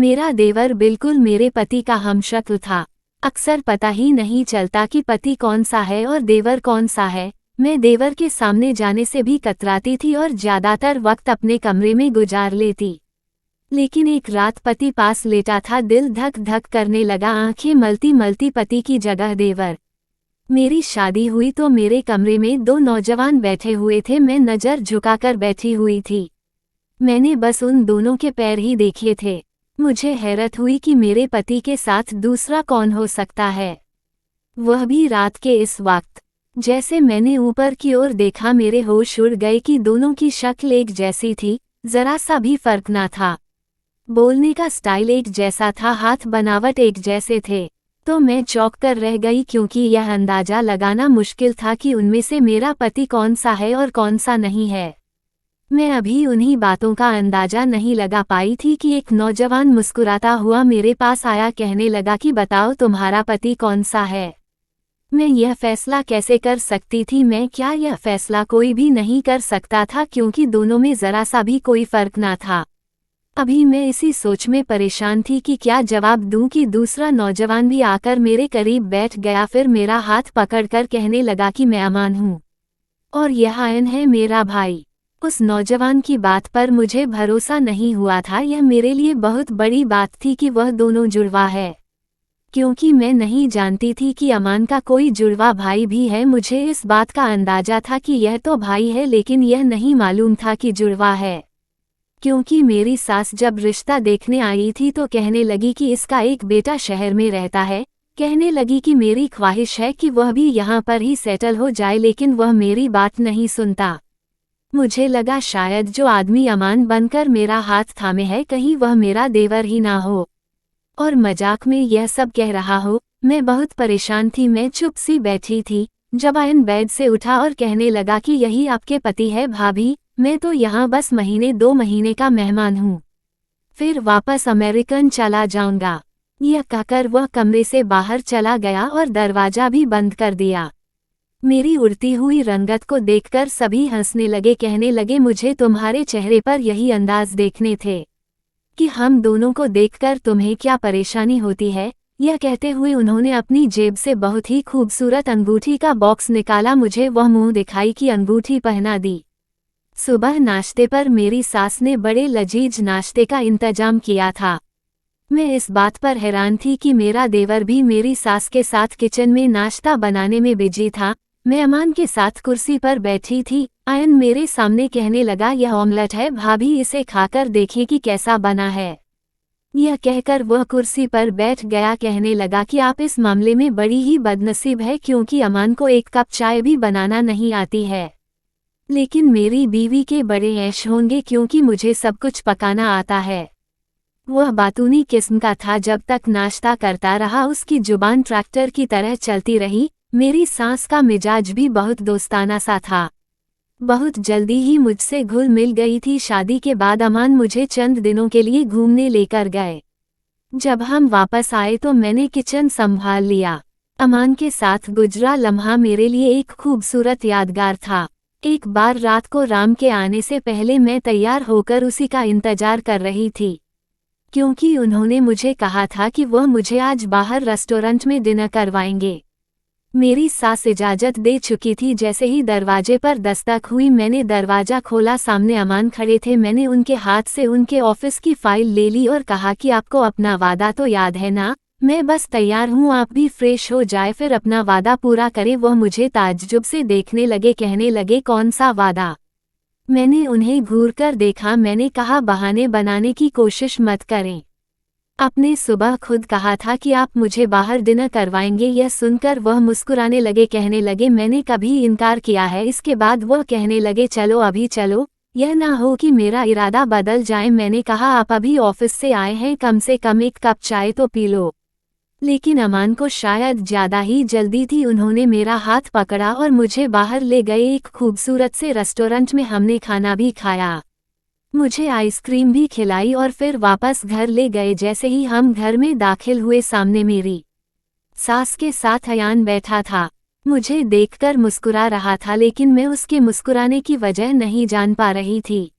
मेरा देवर बिल्कुल मेरे पति का हमशक्ल था। अक्सर पता ही नहीं चलता कि पति कौन सा है और देवर कौन सा है। मैं देवर के सामने जाने से भी कतराती थी और ज्यादातर वक्त अपने कमरे में गुजार लेती। लेकिन एक रात पति पास लेटा था, दिल धक धक करने लगा, आंखें मलती मलती पति की जगह देवर। मेरी शादी हुई तो मेरे कमरे में 2 नौजवान बैठे हुए थे, मैं नजर झुकाकर बैठी हुई थी। मैंने बस उन दोनों के पैर ही देखे थे। मुझे हैरत हुई कि मेरे पति के साथ दूसरा कौन हो सकता है, वह भी रात के इस वक्त। जैसे मैंने ऊपर की ओर देखा मेरे होश उड़ गए कि दोनों की शक्ल एक जैसी थी, जरा सा भी फर्क ना था। बोलने का स्टाइल एक जैसा था, हाथ बनावट एक जैसे थे। तो मैं चौंक कर रह गई, क्योंकि यह अंदाजा लगाना मुश्किल था कि उनमें से मेरा पति कौन सा है और कौन सा नहीं है। मैं अभी उन्हीं बातों का अंदाजा नहीं लगा पाई थी कि एक नौजवान मुस्कुराता हुआ मेरे पास आया, कहने लगा कि बताओ तुम्हारा पति कौन सा है। मैं यह फैसला कैसे कर सकती थी? मैं क्या यह फैसला कोई भी नहीं कर सकता था, क्योंकि दोनों में जरा सा भी कोई फर्क ना था। अभी मैं इसी सोच में परेशान थी कि क्या जवाब दूं कि दूसरा नौजवान भी आकर मेरे करीब बैठ गया, फिर मेरा हाथ पकड़कर कहने लगा कि मैं अमान हूं और यह आयन है मेरा भाई। उस नौजवान की बात पर मुझे भरोसा नहीं हुआ था। यह मेरे लिए बहुत बड़ी बात थी कि वह दोनों जुड़वा है, क्योंकि मैं नहीं जानती थी कि अमान का कोई जुड़वा भाई भी है। मुझे इस बात का अंदाजा था कि यह तो भाई है, लेकिन यह नहीं मालूम था कि जुड़वा है। क्योंकि मेरी सास जब रिश्ता देखने आई थी तो कहने लगी कि इसका एक बेटा शहर में रहता है। कहने लगी कि मेरी ख्वाहिश है कि वह भी यहाँ पर ही सेटल हो जाए, लेकिन वह मेरी बात नहीं सुनता। मुझे लगा शायद जो आदमी अमान बनकर मेरा हाथ थामे है, कहीं वह मेरा देवर ही ना हो और मजाक में यह सब कह रहा हो। मैं बहुत परेशान थी। मैं चुप सी बैठी थी जब आयन बेड से उठा और कहने लगा कि यही आपके पति है भाभी, मैं तो यहाँ बस 2 महीने का मेहमान हूँ, फिर वापस अमेरिकन चला जाऊंगा। यह कहकर वह कमरे से बाहर चला गया और दरवाजा भी बंद कर दिया। मेरी उड़ती हुई रंगत को देखकर सभी हंसने लगे, कहने लगे मुझे तुम्हारे चेहरे पर यही अंदाज देखने थे कि हम दोनों को देखकर तुम्हें क्या परेशानी होती है। यह कहते हुए उन्होंने अपनी जेब से बहुत ही खूबसूरत अंगूठी का बॉक्स निकाला, मुझे वह मुंह दिखाई की अंगूठी पहना दी। सुबह नाश्ते पर मेरी सास ने बड़े लजीज नाश्ते का इंतजाम किया था। मैं इस बात पर हैरान थी कि मेरा देवर भी मेरी सास के साथ किचन में नाश्ता बनाने में बिजी था। मैं अमान के साथ कुर्सी पर बैठी थी। आयन मेरे सामने कहने लगा यह ऑमलेट है भाभी, इसे खाकर देखिए कि कैसा बना है। यह कहकर वह कुर्सी पर बैठ गया। कहने लगा कि आप इस मामले में बड़ी ही बदनसीब है, क्योंकि अमान को 1 कप चाय भी बनाना नहीं आती है। लेकिन मेरी बीवी के बड़े ऐश होंगे, क्योंकि मुझे सब कुछ पकाना आता है। वह बातूनी किस्म का था। जब तक नाश्ता करता रहा उसकी जुबान ट्रैक्टर की तरह चलती रही। मेरी सास का मिजाज भी बहुत दोस्ताना सा था। बहुत जल्दी ही मुझसे घुल मिल गई थी। शादी के बाद अमान मुझे चंद दिनों के लिए घूमने लेकर गए। जब हम वापस आए तो मैंने किचन संभाल लिया। अमान के साथ गुजरा लम्हा मेरे लिए एक खूबसूरत यादगार था। एक बार रात को राम के आने से पहले मैं तैयार होकर उसी का इंतजार कर रही थी, क्योंकि उन्होंने मुझे कहा था कि वह मुझे आज बाहर रेस्टोरेंट में डिनर करवाएंगे। मेरी सास इजाजत दे चुकी थी। जैसे ही दरवाजे पर दस्तक हुई मैंने दरवाजा खोला, सामने अमान खड़े थे। मैंने उनके हाथ से उनके ऑफिस की फाइल ले ली और कहा कि आपको अपना वादा तो याद है ना, मैं बस तैयार हूँ, आप भी फ्रेश हो जाए फिर अपना वादा पूरा करें। वह मुझे ताज्जुब से देखने लगे, कहने लगे कौन सा वादा। मैंने उन्हें घूर कर देखा। मैंने कहा बहाने बनाने की कोशिश मत करें, आपने सुबह खुद कहा था कि आप मुझे बाहर डिनर करवाएंगे। यह सुनकर वह मुस्कुराने लगे, कहने लगे मैंने कभी इनकार किया है। इसके बाद वह कहने लगे चलो अभी चलो, यह ना हो कि मेरा इरादा बदल जाए। मैंने कहा आप अभी ऑफिस से आए हैं, कम से कम 1 कप चाय तो पी लो। लेकिन अमान को शायद ज्यादा ही जल्दी थी। उन्होंने मेरा हाथ पकड़ा और मुझे बाहर ले गए। एक खूबसूरत से रेस्टोरेंट में हमने खाना भी खाया, मुझे आइसक्रीम भी खिलाई और फिर वापस घर ले गए। जैसे ही हम घर में दाखिल हुए सामने मेरी सास के साथ अयान बैठा था। मुझे देखकर मुस्कुरा रहा था, लेकिन मैं उसके मुस्कुराने की वजह नहीं जान पा रही थी।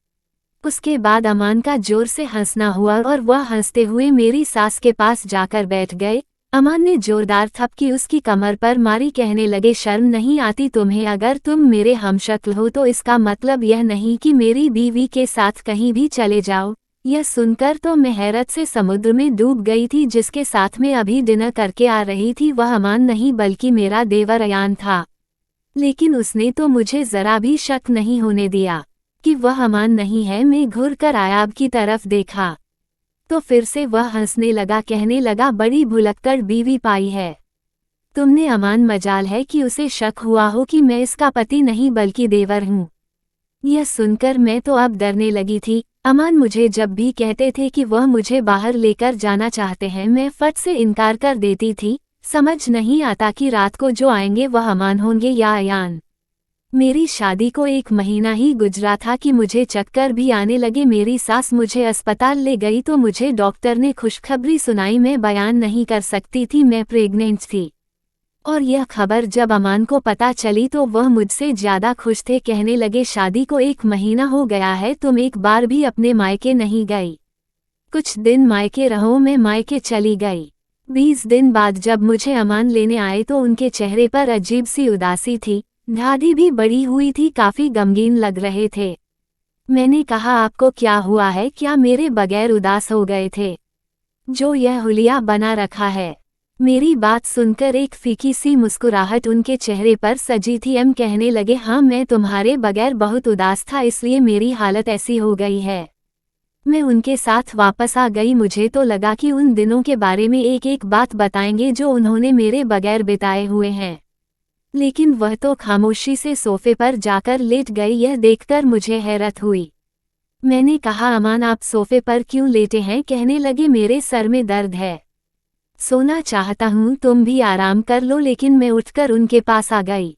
उसके बाद अमान का जोर से हंसना हुआ और वह हंसते हुए मेरी सास के पास जाकर बैठ गए। अमान ने जोरदार थपकी उसकी कमर पर मारी, कहने लगे शर्म नहीं आती तुम्हें? अगर तुम मेरे हमशक्ल हो तो इसका मतलब यह नहीं कि मेरी बीवी के साथ कहीं भी चले जाओ। यह सुनकर तो मैं हैरत से समुद्र में डूब गई थी। जिसके साथ मैं अभी डिनर करके आ रही थी वह अमान नहीं बल्कि मेरा देवर अयान था। लेकिन उसने तो मुझे जरा भी शक नहीं होने दिया कि वह अमान नहीं है। मैं घूर कर अयाब की तरफ देखा तो फिर से वह हंसने लगा, कहने लगा बड़ी भुलक्कड़ बीवी पाई है तुमने अमान। मजाल है कि उसे शक हुआ हो कि मैं इसका पति नहीं बल्कि देवर हूँ। यह सुनकर मैं तो अब डरने लगी थी। अमान मुझे जब भी कहते थे कि वह मुझे बाहर लेकर जाना चाहते हैं मैं फट से इनकार कर देती थी। समझ नहीं आता कि रात को जो आएंगे वह अमान होंगे या अयान। मेरी शादी को 1 महीना ही गुजरा था कि मुझे चक्कर भी आने लगे। मेरी सास मुझे अस्पताल ले गई तो मुझे डॉक्टर ने खुशखबरी सुनाई। मैं बयान नहीं कर सकती थी, मैं प्रेग्नेंट थी। और यह खबर जब अमान को पता चली तो वह मुझसे ज्यादा खुश थे। कहने लगे शादी को 1 महीना हो गया है, तुम एक बार भी अपने मायके नहीं गई। कुछ दिन मायके रहो। मैं मायके चली गई। 20 दिन बाद जब मुझे अमान लेने आए तो उनके चेहरे पर अजीब सी उदासी थी। दाढ़ी भी बड़ी हुई थी, काफी गमगीन लग रहे थे। मैंने कहा आपको क्या हुआ है? क्या मेरे बगैर उदास हो गए थे? जो यह हुलिया बना रखा है। मेरी बात सुनकर एक फीकी सी मुस्कुराहट उनके चेहरे पर सजी थी। एम कहने लगे हाँ मैं तुम्हारे बगैर बहुत उदास था इसलिए मेरी हालत ऐसी हो गई है। मैं उनके साथ वापस आ गई। मुझे तो लगा कि उन दिनों के बारे में एक एक बात बताएंगे जो उन्होंने मेरे बगैर बिताए हुए हैं, लेकिन वह तो खामोशी से सोफे पर जाकर लेट गई। यह देखकर मुझे हैरत हुई। मैंने कहा अमान आप सोफे पर क्यों लेटे हैं? कहने लगे मेरे सर में दर्द है, सोना चाहता हूँ, तुम भी आराम कर लो। लेकिन मैं उठकर उनके पास आ गई।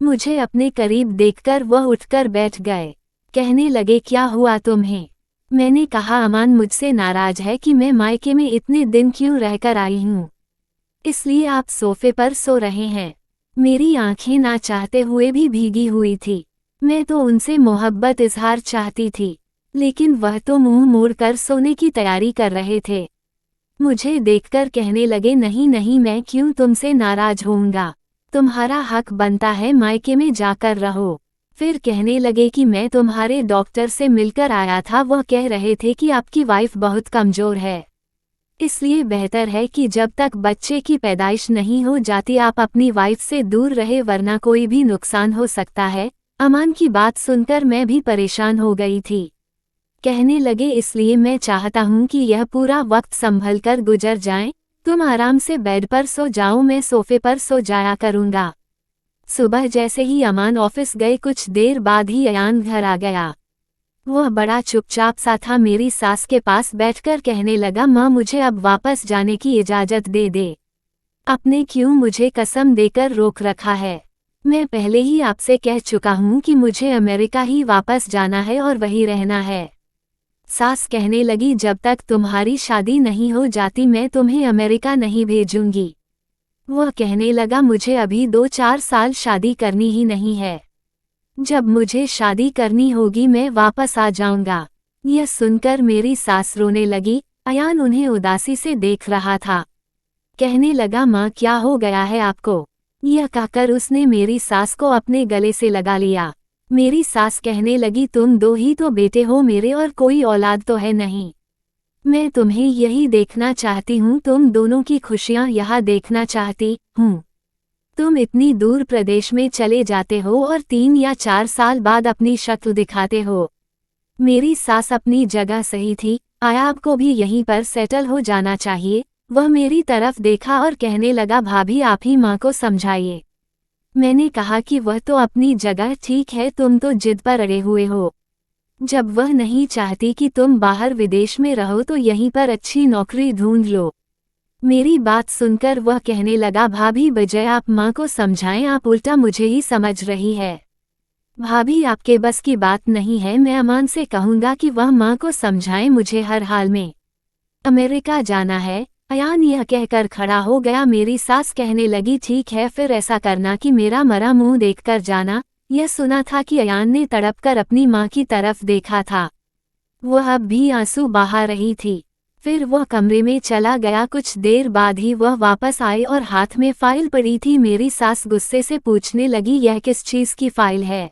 मुझे अपने करीब देखकर वह उठकर बैठ गए। कहने लगे क्या हुआ तुम्हें? मैंने कहा अमान मुझसे नाराज है कि मैं मायके में इतने दिन क्यों रहकर आई हूँ, इसलिए आप सोफे पर सो रहे हैं। मेरी आंखें ना चाहते हुए भी भीगी हुई थी। मैं तो उनसे मोहब्बत इजहार चाहती थी, लेकिन वह तो मुंह मोड़कर सोने की तैयारी कर रहे थे। मुझे देखकर कहने लगे नहीं नहीं मैं क्यों तुमसे नाराज होऊंगा, तुम्हारा हक बनता है मायके में जाकर रहो। फिर कहने लगे कि मैं तुम्हारे डॉक्टर से मिलकर आया था, वह कह रहे थे कि आपकी वाइफ बहुत कमजोर है, इसलिए बेहतर है कि जब तक बच्चे की पैदाइश नहीं हो जाती आप अपनी वाइफ से दूर रहे वरना कोई भी नुकसान हो सकता है। अमान की बात सुनकर मैं भी परेशान हो गई थी। कहने लगे इसलिए मैं चाहता हूँ कि यह पूरा वक्त संभल कर गुजर जाए। तुम आराम से बेड पर सो जाओ, मैं सोफे पर सो जाया करूँगा। सुबह जैसे ही अमान ऑफिस गए कुछ देर बाद ही अयान घर आ गया। वह बड़ा चुपचाप सा था। मेरी सास के पास बैठकर कहने लगा माँ मुझे अब वापस जाने की इजाज़त दे दे। आपने क्यों मुझे कसम देकर रोक रखा है? मैं पहले ही आपसे कह चुका हूँ कि मुझे अमेरिका ही वापस जाना है और वहीं रहना है। सास कहने लगी जब तक तुम्हारी शादी नहीं हो जाती मैं तुम्हें अमेरिका नहीं भेजूंगी। वह कहने लगा मुझे अभी 2-4 साल शादी करनी ही नहीं है, जब मुझे शादी करनी होगी मैं वापस आ जाऊंगा। यह सुनकर मेरी सास रोने लगी। अयान उन्हें उदासी से देख रहा था। कहने लगा माँ क्या हो गया है आपको? यह कहकर उसने मेरी सास को अपने गले से लगा लिया। मेरी सास कहने लगी तुम 2 ही तो बेटे हो मेरे और कोई औलाद तो है नहीं। मैं तुम्हें यही देखना चाहती हूँ, तुम दोनों की खुशियाँ यहाँ देखना चाहती हूँ। तुम इतनी दूर प्रदेश में चले जाते हो और 3 या 4 साल बाद अपनी शक्ल दिखाते हो। मेरी सास अपनी जगह सही थी, अयाब को भी यहीं पर सेटल हो जाना चाहिए। वह मेरी तरफ देखा और कहने लगा भाभी आप ही माँ को समझाइए। मैंने कहा कि वह तो अपनी जगह ठीक है, तुम तो जिद पर अड़े हुए हो। जब वह नहीं चाहती कि तुम बाहर विदेश में रहो तो यहीं पर अच्छी नौकरी ढूंढ लो। मेरी बात सुनकर वह कहने लगा भाभी बजाय आप माँ को समझाएं, आप उल्टा मुझे ही समझ रही है। भाभी आपके बस की बात नहीं है, मैं अमान से कहूँगा कि वह माँ को समझाएं, मुझे हर हाल में अमेरिका जाना है। अयान यह कहकर खड़ा हो गया। मेरी सास कहने लगी ठीक है फिर ऐसा करना कि मेरा मरा मुंह देखकर जाना। यह सुना था कि अयान ने तड़पकर अपनी माँ की तरफ देखा था। वह अब भी आंसू बहा रही थी। फिर वह कमरे में चला गया। कुछ देर बाद ही वह वापस आई और हाथ में फाइल पड़ी थी। मेरी सास गुस्से से पूछने लगी, यह किस चीज की फाइल है?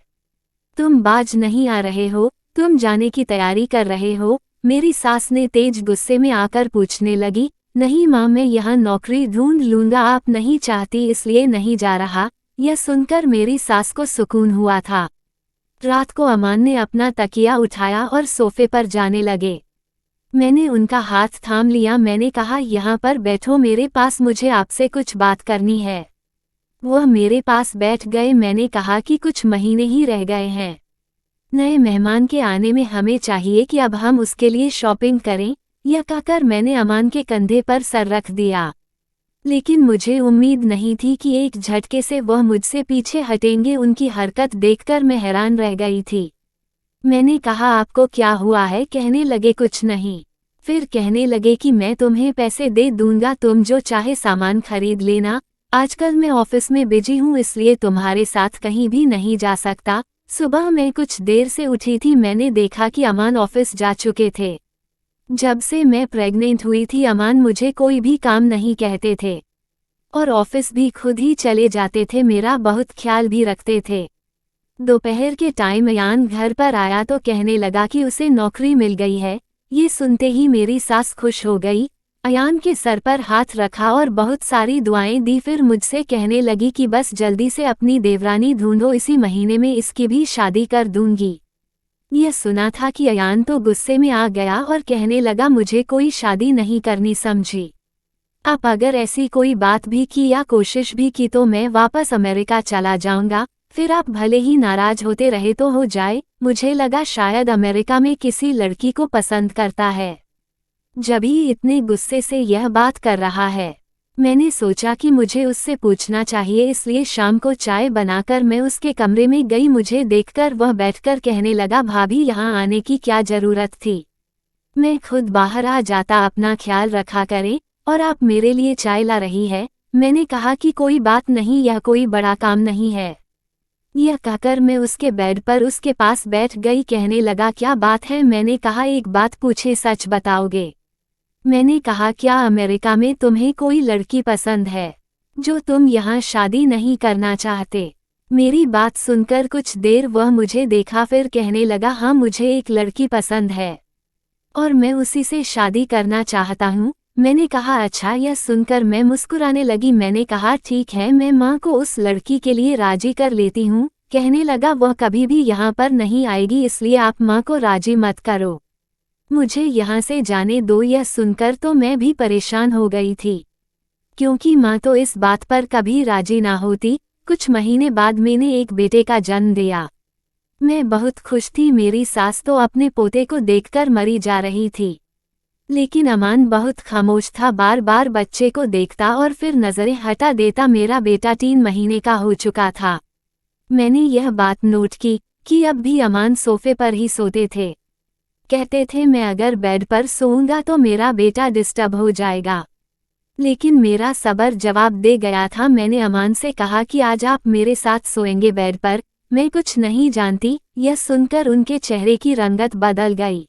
तुम बाज नहीं आ रहे हो? तुम जाने की तैयारी कर रहे हो? मेरी सास ने तेज गुस्से में आकर पूछने लगी। नहीं माँ, मैं यहाँ नौकरी ढूंढ लूंगा, आप नहीं चाहती इसलिए नहीं जा रहा। यह सुनकर मेरी सास को सुकून हुआ था। रात को अमान ने अपना तकिया उठाया और सोफे पर जाने लगे। मैंने उनका हाथ थाम लिया। मैंने कहा, यहाँ पर बैठो मेरे पास, मुझे आपसे कुछ बात करनी है। वह मेरे पास बैठ गए। मैंने कहा कि कुछ महीने ही रह गए हैं नए मेहमान के आने में, हमें चाहिए कि अब हम उसके लिए शॉपिंग करें। यह कहकर मैंने अमान के कंधे पर सर रख दिया। लेकिन मुझे उम्मीद नहीं थी कि एक झटके से वह मुझसे पीछे हटेंगे। उनकी हरकत देखकर मैं हैरान रह गई थी। मैंने कहा, आपको क्या हुआ है? कहने लगे, कुछ नहीं। फिर कहने लगे कि मैं तुम्हें पैसे दे दूंगा, तुम जो चाहे सामान खरीद लेना। आजकल मैं ऑफिस में बिजी हूँ इसलिए तुम्हारे साथ कहीं भी नहीं जा सकता। सुबह मैं कुछ देर से उठी थी, मैंने देखा कि अमान ऑफिस जा चुके थे। जब से मैं प्रेग्नेंट हुई थी अमान मुझे कोई भी काम नहीं कहते थे और ऑफिस भी खुद ही चले जाते थे, मेरा बहुत ख्याल भी रखते थे। दोपहर के टाइम अयान घर पर आया तो कहने लगा कि उसे नौकरी मिल गई है। ये सुनते ही मेरी सास खुश हो गई। अयान के सर पर हाथ रखा और बहुत सारी दुआएं दी। फिर मुझसे कहने लगी कि बस जल्दी से अपनी देवरानी ढूंढो, इसी महीने में इसकी भी शादी कर दूंगी। यह सुना था कि अयान तो गुस्से में आ गया और कहने लगा, मुझे कोई शादी नहीं करनी, समझी? अब अगर ऐसी कोई बात भी की या कोशिश भी की तो मैं वापस अमेरिका चला जाऊंगा। फिर आप भले ही नाराज होते रहे तो हो जाए। मुझे लगा शायद अमेरिका में किसी लड़की को पसंद करता है, जब ही इतने गुस्से से यह बात कर रहा है। मैंने सोचा कि मुझे उससे पूछना चाहिए, इसलिए शाम को चाय बनाकर मैं उसके कमरे में गई। मुझे देखकर वह बैठकर कहने लगा, भाभी यहाँ आने की क्या जरूरत थी? मैं खुद बाहर आ जाता, अपना ख्याल रखा करें। और आप मेरे लिए चाय ला रही है? मैंने कहा कि कोई बात नहीं, यह कोई बड़ा काम नहीं है। यह कहकर मैं उसके बेड पर उसके पास बैठ गई। कहने लगा, क्या बात है? मैंने कहा, एक बात पूछे, सच बताओगे? मैंने कहा, क्या अमेरिका में तुम्हें कोई लड़की पसंद है जो तुम यहाँ शादी नहीं करना चाहते? मेरी बात सुनकर कुछ देर वह मुझे देखा, फिर कहने लगा, हाँ मुझे एक लड़की पसंद है और मैं उसी से शादी करना चाहता हूँ। मैंने कहा, अच्छा? यह सुनकर मैं मुस्कुराने लगी। मैंने कहा, ठीक है, मैं माँ को उस लड़की के लिए राजी कर लेती हूँ। कहने लगा, वह कभी भी यहाँ पर नहीं आएगी, इसलिए आप माँ को राजी मत करो, मुझे यहाँ से जाने दो। यह सुनकर तो मैं भी परेशान हो गई थी, क्योंकि माँ तो इस बात पर कभी राजी ना होती। कुछ महीने बाद मैंने एक बेटे का जन्म दिया। मैं बहुत खुश थी। मेरी सास तो अपने पोते को देखकर मरी जा रही थी, लेकिन अमान बहुत खामोश था, बार बार बच्चे को देखता और फिर नजरें हटा देता। मेरा बेटा 3 महीने का हो चुका था। मैंने यह बात नोट की कि अब भी अमान सोफे पर ही सोते थे। कहते थे, मैं अगर बेड पर सोऊंगा तो मेरा बेटा डिस्टर्ब हो जाएगा, लेकिन मेरा सब्र जवाब दे गया था। मैंने अमान से कहा कि आज आप मेरे साथ सोएंगे बेड पर, मैं कुछ नहीं जानती। यह सुनकर उनके चेहरे की रंगत बदल गई।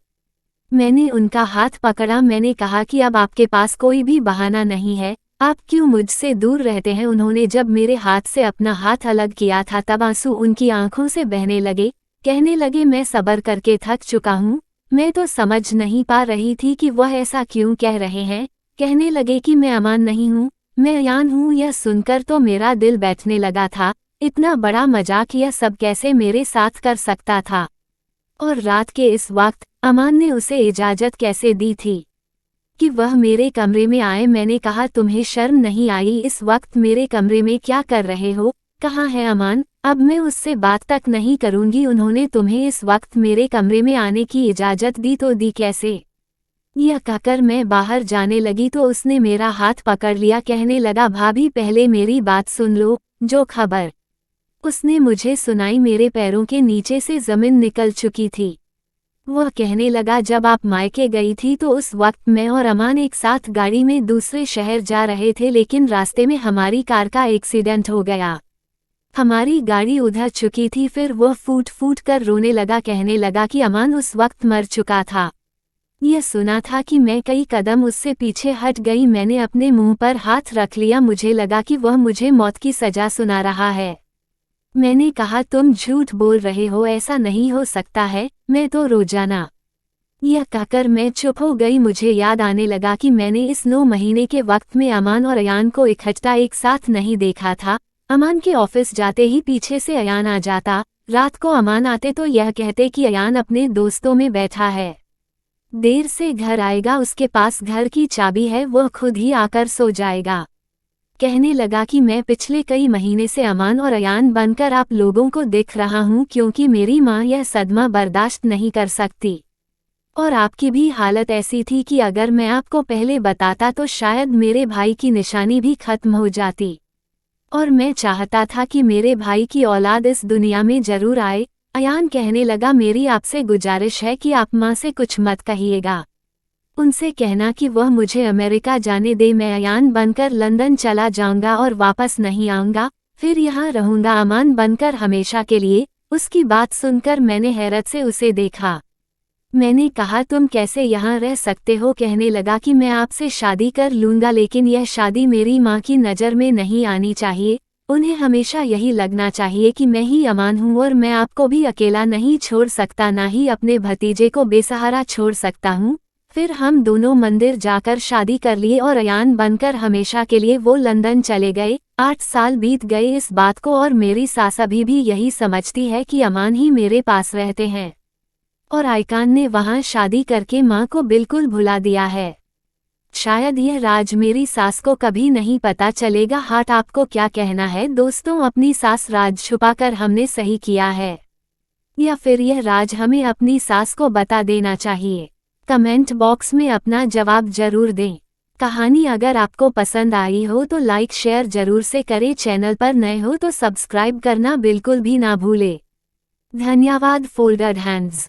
मैंने उनका हाथ पकड़ा। मैंने कहा कि अब आपके पास कोई भी बहाना नहीं है, आप क्यों मुझसे दूर रहते हैं? उन्होंने जब मेरे हाथ से अपना हाथ अलग किया था तब आंसू उनकी आंखों से बहने लगे। कहने लगे, मैं सब्र करके थक चुका हूँ। मैं तो समझ नहीं पा रही थी कि वह ऐसा क्यों कह रहे हैं। कहने लगे कि मैं अमान नहीं हूँ, मैं अयान हूँ। यह सुनकर तो मेरा दिल बैठने लगा था। इतना बड़ा मजाक यह सब कैसे मेरे साथ कर सकता था? और रात के इस वक्त अमान ने उसे इजाजत कैसे दी थी कि वह मेरे कमरे में आए? मैंने कहा, तुम्हें शर्म नहीं आई? इस वक्त मेरे कमरे में क्या कर रहे हो? कहाँ है अमान? अब मैं उससे बात तक नहीं करूंगी। उन्होंने तुम्हें इस वक्त मेरे कमरे में आने की इजाजत दी तो दी कैसे? यह कहकर मैं बाहर जाने लगी तो उसने मेरा हाथ पकड़ लिया। कहने लगा, भाभी पहले मेरी बात सुन लो। जो खबर उसने मुझे सुनाई, मेरे पैरों के नीचे से जमीन निकल चुकी थी। वह कहने लगा, जब आप मायके गई थी तो उस वक्त मैं और अमान एक साथ गाड़ी में दूसरे शहर जा रहे थे, लेकिन रास्ते में हमारी कार का एक्सीडेंट हो गया। हमारी गाड़ी उधर चुकी थी। फिर वह फूट फूट कर रोने लगा, कहने लगा कि अमान उस वक्त मर चुका था। यह सुना था कि मैं कई कदम उससे पीछे हट गई। मैंने अपने मुंह पर हाथ रख लिया। मुझे लगा कि वह मुझे मौत की सजा सुना रहा है। मैंने कहा, तुम झूठ बोल रहे हो, ऐसा नहीं हो सकता है, मैं तो रोजाना। यह कहकर मैं चुप हो गई। मुझे याद आने लगा कि मैंने इस 9 महीने के वक्त में अमान और अयान को इकट्ठा एक साथ नहीं देखा था। अमान के ऑफिस जाते ही पीछे से अयान आ जाता। रात को अमान आते तो यह कहते कि अयान अपने दोस्तों में बैठा है, देर से घर आएगा, उसके पास घर की चाबी है, वह खुद ही आकर सो जाएगा। कहने लगा कि मैं पिछले कई महीने से अमान और अयान बनकर आप लोगों को दिख रहा हूं, क्योंकि मेरी माँ यह सदमा बर्दाश्त नहीं कर सकती। और आपकी भी हालत ऐसी थी कि अगर मैं आपको पहले बताता तो शायद मेरे भाई की निशानी भी खत्म हो जाती। और मैं चाहता था कि मेरे भाई की औलाद इस दुनिया में जरूर आए। अयान कहने लगा, मेरी आपसे गुजारिश है कि आप माँ से कुछ मत कहिएगा। उनसे कहना कि वह मुझे अमेरिका जाने दे। मैं अयान बनकर लंदन चला जाऊंगा और वापस नहीं आऊंगा, फिर यहाँ रहूंगा अमान बनकर हमेशा के लिए। उसकी बात सुनकर मैंने हैरत से उसे देखा। मैंने कहा, तुम कैसे यहाँ रह सकते हो? कहने लगा कि मैं आपसे शादी कर लूंगा, लेकिन यह शादी मेरी माँ की नज़र में नहीं आनी चाहिए। उन्हें हमेशा यही लगना चाहिए कि मैं ही अमान हूँ और मैं आपको भी अकेला नहीं छोड़ सकता, ना ही अपने भतीजे को बेसहारा छोड़ सकता हूँ। फिर हम दोनों मंदिर जाकर शादी कर लिए और अयान बनकर हमेशा के लिए वो लंदन चले गए। 8 साल बीत गए इस बात को, और मेरी सास अभी भी यही समझती है कि अमान ही मेरे पास रहते हैं और आयकान ने वहां शादी करके माँ को बिल्कुल भुला दिया है। शायद यह राज मेरी सास को कभी नहीं पता चलेगा। हाट आपको क्या कहना है दोस्तों? अपनी सास राज छुपाकर हमने सही किया है, या फिर यह राज हमें अपनी सास को बता देना चाहिए? कमेंट बॉक्स में अपना जवाब जरूर दें। कहानी अगर आपको पसंद आई हो तो लाइक शेयर जरूर से करें। चैनल पर नए हो तो सब्सक्राइब करना बिल्कुल भी ना भूले। धन्यवाद। Folded hands.